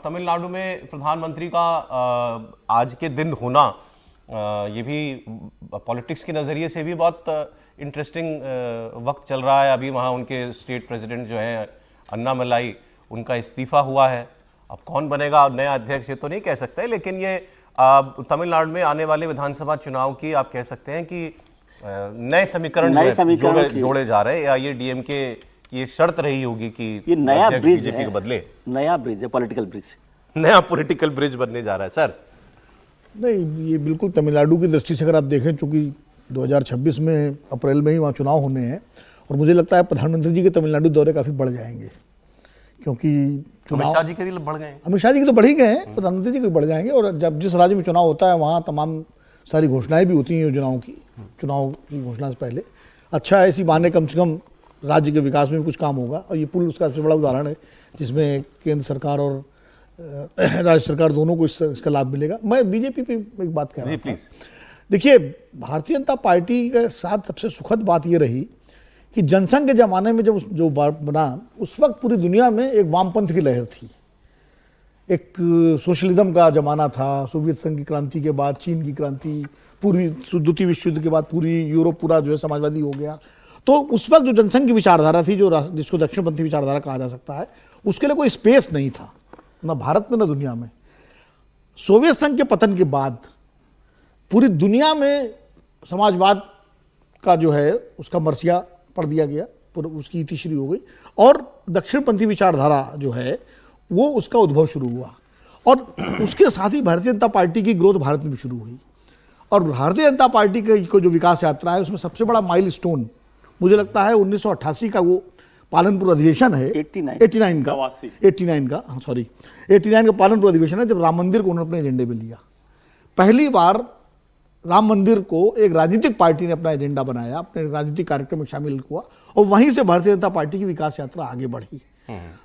तमिलनाडु में प्रधानमंत्री का आज के दिन होना ये भी पॉलिटिक्स के नज़रिए से भी बहुत इंटरेस्टिंग वक्त चल रहा है। अभी वहाँ उनके स्टेट प्रेसिडेंट जो हैं अन्नामलाई, उनका इस्तीफा हुआ है। अब कौन बनेगा नया अध्यक्ष ये तो नहीं कह सकते, लेकिन ये तमिलनाडु में आने वाले विधानसभा चुनाव की आप कह सकते हैं कि नए समीकरण जोड़े जा रहे हैं, या ये डीएमके की ये शर्त रही होगी कि ये नया ब्रिज है, बदले, नया ब्रिज है, पॉलिटिकल ब्रिज, नया पॉलिटिकल ब्रिज बनने जा रहा है। सर नहीं, ये बिल्कुल तमिलनाडु की दृष्टि से अगर आप देखें, चूंकि 2026 में अप्रैल में ही वहाँ चुनाव होने हैं, और मुझे लगता है प्रधानमंत्री जी के तमिलनाडु दौरे काफ़ी बढ़ जाएंगे, क्योंकि अमित शाह जी के भी बढ़ गए। अमित शाह जी के तो बढ़ ही गए हैं, प्रधानमंत्री जी के बढ़ जाएंगे। और जब जिस राज्य में चुनाव होता है वहाँ तमाम सारी घोषणाएं भी होती हैं योजनाओं की, चुनाव की घोषणा से पहले। अच्छा है, इसी बहाने कम से कम राज्य के विकास में भी कुछ काम होगा, और ये पुल उसका सबसे बड़ा उदाहरण है जिसमें केंद्र सरकार और राज्य सरकार दोनों को इसका लाभ मिलेगा। मैं बीजेपी पे एक बात कह रहा हूँ। देखिए, भारतीय जनता पार्टी के साथ सबसे सुखद बात ये रही कि जनसंघ के ज़माने में जब जो बना, उस वक्त पूरी दुनिया में एक वामपंथ की लहर थी, एक सोशलिज्म का ज़माना था। सोवियत संघ की क्रांति के बाद चीन की क्रांति, पूरी द्वितीय विश्व युद्ध के बाद पूरी यूरोप पूरा जो है समाजवादी हो गया। तो उस वक्त जो जनसंघ की विचारधारा थी, जिसको दक्षिणपंथी विचारधारा कहा जा सकता है, उसके लिए कोई स्पेस नहीं था, न भारत में न दुनिया में। सोवियत संघ के पतन के बाद पूरी दुनिया में समाजवाद का जो है उसका मरसिया पड़ दिया गया, उसकी इति शुरू हो गई, और दक्षिणपंथी विचारधारा जो है वो उसका उद्भव शुरू हुआ। और उसके साथ ही भारतीय जनता पार्टी की ग्रोथ भारत में भी शुरू हुई। और भारतीय जनता पार्टी को जो विकास यात्रा है, उसमें सबसे बड़ा माइलस्टोन मुझे लगता है 1988 का वो पालनपुर अधिवेशन है, 89 का पालनपुर अधिवेशन है, जब राम मंदिर को उन्होंने अपने एजेंडे में लिया। पहली बार राम मंदिर को एक राजनीतिक पार्टी ने अपना एजेंडा बनाया, अपने राजनीतिक कार्यक्रम में शामिल हुआ, और वहीं से भारतीय जनता पार्टी की विकास यात्रा आगे बढ़ी।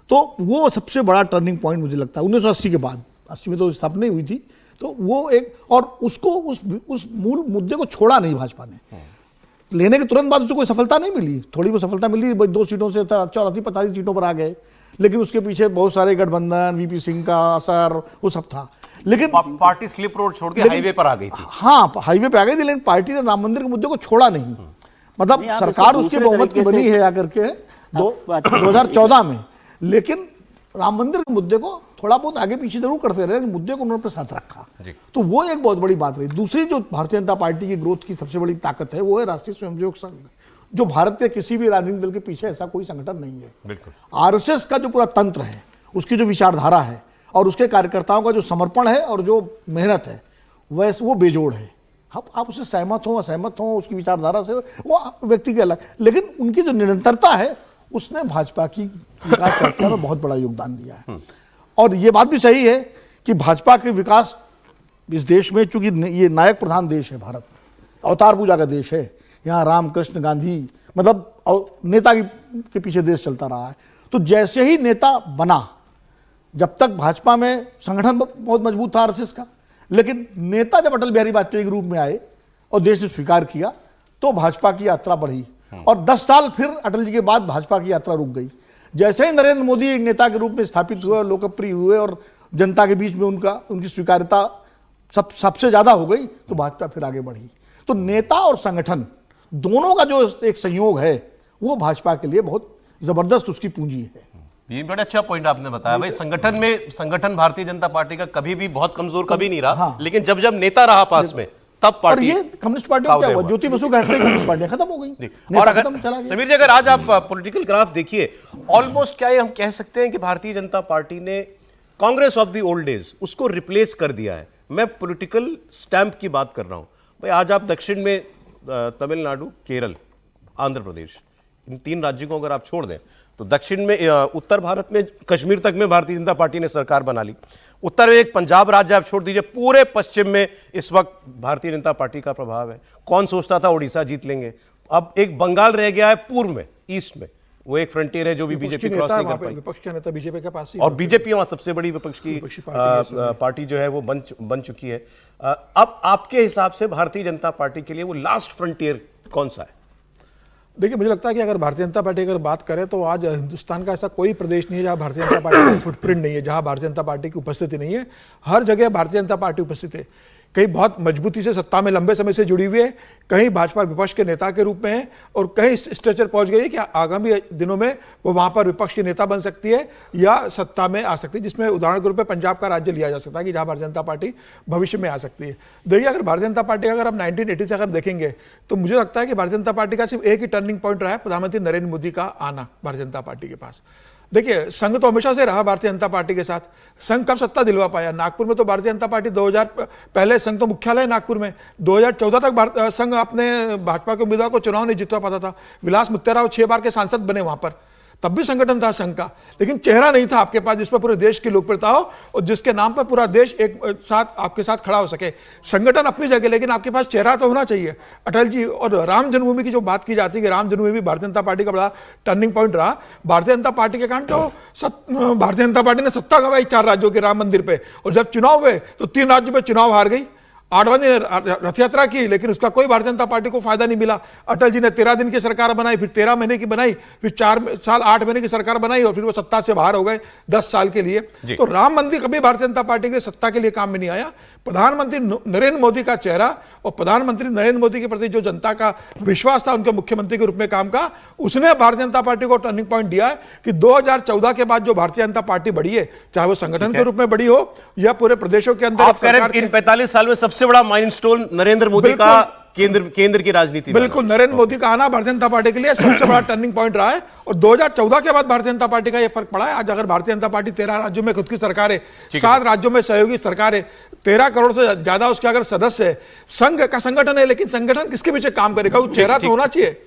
तो वो सबसे बड़ा टर्निंग पॉइंट मुझे लगता है 1980 के बाद। 80 में तो स्थापना हुई थी, तो वो एक, और उसको उस मूल मुद्दे को छोड़ा नहीं भाजपा ने। लेने के तुरंत बाद उसको कोई सफलता नहीं मिली, थोड़ी बहुत सफलता मिली, 2 सीटों से 84-45 सीटों पर आ गए, लेकिन उसके पीछे बहुत सारे गठबंधन, वीपी सिंह का असर, वो सब था। लेकिन पार्टी स्लिप रोड छोड़ के हाईवे पर आ गई थी। हाँ, हाईवे पे आ गई थी, लेकिन पार्टी ने राम मंदिर के मुद्दे को छोड़ा नहीं। मतलब सरकार उसके बहुमत की बनी है आकर के 2014 में, लेकिन राम मंदिर के मुद्दे को थोड़ा बहुत आगे पीछे जरूर करते रहे, मुद्दे को उन्होंने अपने साथ रखा। तो वो एक बहुत बड़ी बात रही। दूसरी जो भारतीय जनता पार्टी की ग्रोथ की सबसे बड़ी ताकत है, वो है राष्ट्रीय स्वयंसेवक संघ, जो भारत के किसी भी राजनीतिक दल के पीछे ऐसा कोई संगठन नहीं है। बिल्कुल। आरएसएस का जो पूरा तंत्र है, उसकी जो विचारधारा है और उसके कार्यकर्ताओं का जो समर्पण है और जो मेहनत है, वैसे वो बेजोड़ है। आप उससे सहमत हो असहमत हो, उसकी विचारधारा से, वो व्यक्ति के अलग, लेकिन उनकी जो निरंतरता है उसने भाजपा की विकास यात्रा में बहुत बड़ा योगदान दिया है। और ये बात भी सही है कि भाजपा के विकास इस देश में, चूंकि ये नायक प्रधान देश है, भारत अवतार पूजा का देश है, यहाँ राम कृष्ण गांधी, मतलब नेता के पीछे देश चलता रहा है। तो जैसे ही नेता बना, जब तक भाजपा में संगठन बहुत मजबूत था आरएसएस का, लेकिन नेता जब अटल बिहारी वाजपेयी के रूप में आए और देश ने स्वीकार किया, तो भाजपा की यात्रा बढ़ी। और 10 साल फिर अटल जी के बाद भाजपा की यात्रा रुक गई। जैसे ही नरेंद्र मोदी एक नेता के रूप में स्थापित हुए, लोकप्रिय हुए, और जनता के बीच में उनकी स्वीकार्यता सबसे ज्यादा हो गई, तो भाजपा फिर आगे बढ़ी। तो नेता और संगठन दोनों का जो एक संयोग है, वो भाजपा के लिए बहुत जबरदस्त उसकी पूंजी है। ये बड़ा अच्छा पॉइंट आपने बताया भाई। संगठन भारतीय जनता पार्टी का कभी भी बहुत कमजोर कभी नहीं रहा। हाँ। लेकिन जब नेता रहा पास में, तब पार्टी, और ये कम्युनिस्ट पार्टी क्या हुआ, ज्योति बसु कम्युनिस्ट पार्टी खत्म हो गई। और अगर समीर जी, अगर आज आप पॉलिटिकल ग्राफ देखिए, ऑलमोस्ट क्या हम कह सकते हैं कि भारतीय जनता पार्टी ने Congress of the old days उसको रिप्लेस कर दिया है। मैं पॉलिटिकल स्टैंप की बात कर रहा हूं भाई। आज आप दक्षिण में तमिलनाडु, केरल, आंध्र प्रदेश, इन 3 राज्यों को अगर आप छोड़ दें, तो दक्षिण में, उत्तर भारत में कश्मीर तक में भारतीय जनता पार्टी ने सरकार बना ली। उत्तर में एक पंजाब राज्य आप छोड़ दीजिए, पूरे पश्चिम में इस वक्त भारतीय जनता पार्टी का प्रभाव है। कौन सोचता था उड़ीसा जीत लेंगे। अब एक बंगाल रह गया है पूर्व में, ईस्ट में, वो एक फ्रंटियर है जो भी बीजेपी क्रॉस नहीं कर पाई। विपक्ष का नेता बीजेपी के पास ही, और बीजेपी वहां सबसे बड़ी विपक्ष की पार्टी जो है वो बन चुकी है। अब आपके हिसाब से भारतीय जनता पार्टी के लिए वो लास्ट फ्रंटियर कौन सा है? देखिए, मुझे लगता है कि अगर भारतीय जनता पार्टी अगर बात करें तो आज हिंदुस्तान का ऐसा कोई प्रदेश नहीं है जहां भारतीय जनता पार्टी का फुटप्रिंट नहीं है, जहां भारतीय जनता पार्टी की उपस्थिति नहीं है। हर जगह भारतीय जनता पार्टी उपस्थित है। कहीं बहुत मजबूती से सत्ता में लंबे समय से जुड़ी हुई है, कहीं भाजपा विपक्ष के नेता के रूप में है, और कहीं इस स्ट्रेचर पहुंच गई है कि आगामी दिनों में वो वहां पर विपक्ष की नेता बन सकती है या सत्ता में आ सकती है, जिसमें उदाहरण के रूप में पंजाब का राज्य लिया जा सकता है कि जहां भारतीय जनता पार्टी भविष्य में आ सकती है। देखिए, अगर भारतीय जनता पार्टी अगर हम 1980 से अगर देखेंगे तो मुझे लगता है कि भारतीय जनता पार्टी का सिर्फ एक ही टर्निंग पॉइंट रहा है, प्रधानमंत्री नरेंद्र मोदी का आना भारतीय जनता पार्टी के पास। देखिए, संघ तो हमेशा से रहा भारतीय जनता पार्टी के साथ। संघ कब सत्ता दिलवा पाया? नागपुर में तो भारतीय जनता पार्टी 2000 पहले संघ तो मुख्यालय नागपुर में, 2014 तक संघ अपने भाजपा के उम्मीदवार को चुनाव नहीं जितवा पाता था। विलास मुत्तेराव 6 बार के सांसद बने वहां पर, तब भी संगठन था संघ का, लेकिन चेहरा नहीं था आपके पास जिसपर पूरे देश की लोकप्रियता हो और जिसके नाम पर पूरा देश एक साथ आपके साथ खड़ा हो सके। संगठन अपनी जगह, लेकिन आपके पास चेहरा तो होना चाहिए। अटल जी और राम जन्मभूमि की जो बात की जाती है कि राम जन्मभूमि भी भारतीय जनता पार्टी का बड़ा टर्निंग पॉइंट रहा। भारतीय जनता पार्टी के कारण तो भारतीय जनता पार्टी ने सत्ता गंवाई 4 राज्यों के राम मंदिर पे, और जब चुनाव हुए तो 3 राज्यों में चुनाव हार गई। 8 दिन रथ यात्रा की, लेकिन उसका कोई भारतीय जनता पार्टी को फायदा नहीं मिला। अटल जी ने 13 दिन की सरकार बनाई, फिर 13 महीने की बनाई, फिर 4 साल 8 महीने की सरकार बनाई, और फिर वो सत्ता से बाहर हो गए 10 साल के लिए। तो राम मंदिर कभी भारतीय जनता पार्टी के सत्ता के लिए काम में नहीं आया। प्रधानमंत्री नरेंद्र मोदी का चेहरा और प्रधानमंत्री नरेंद्र मोदी के प्रति जो जनता का विश्वास था उनके मुख्यमंत्री के रूप में काम का, उसने भारतीय जनता पार्टी को टर्निंग पॉइंट दिया है कि 2014 के बाद जो भारतीय जनता पार्टी बढ़ी है, चाहे वो संगठन के रूप में बढ़ी हो या पूरे प्रदेशों के अंदर। आप कह रहे हैं इन 45 साल में सबसे बड़ा माइलस्टोन नरेंद्र मोदी का केंद्र की राजनीति में। बिल्कुल, नरेंद्र मोदी का आना भारतीय जनता पार्टी के लिए सबसे बड़ा टर्निंग पॉइंट रहा है, और 2014 के बाद भारतीय जनता पार्टी का यह फर्क पड़ा है। आज अगर भारतीय जनता पार्टी 13 राज्यों में खुद की सरकार है, 7 राज्यों में सहयोगी सरकार है, 13 करोड़ से ज्यादा उसके अगर सदस्य है, संघ का संगठन है, लेकिन संगठन किसके पीछे काम करेगा? वो चेहरा तो होना चाहिए।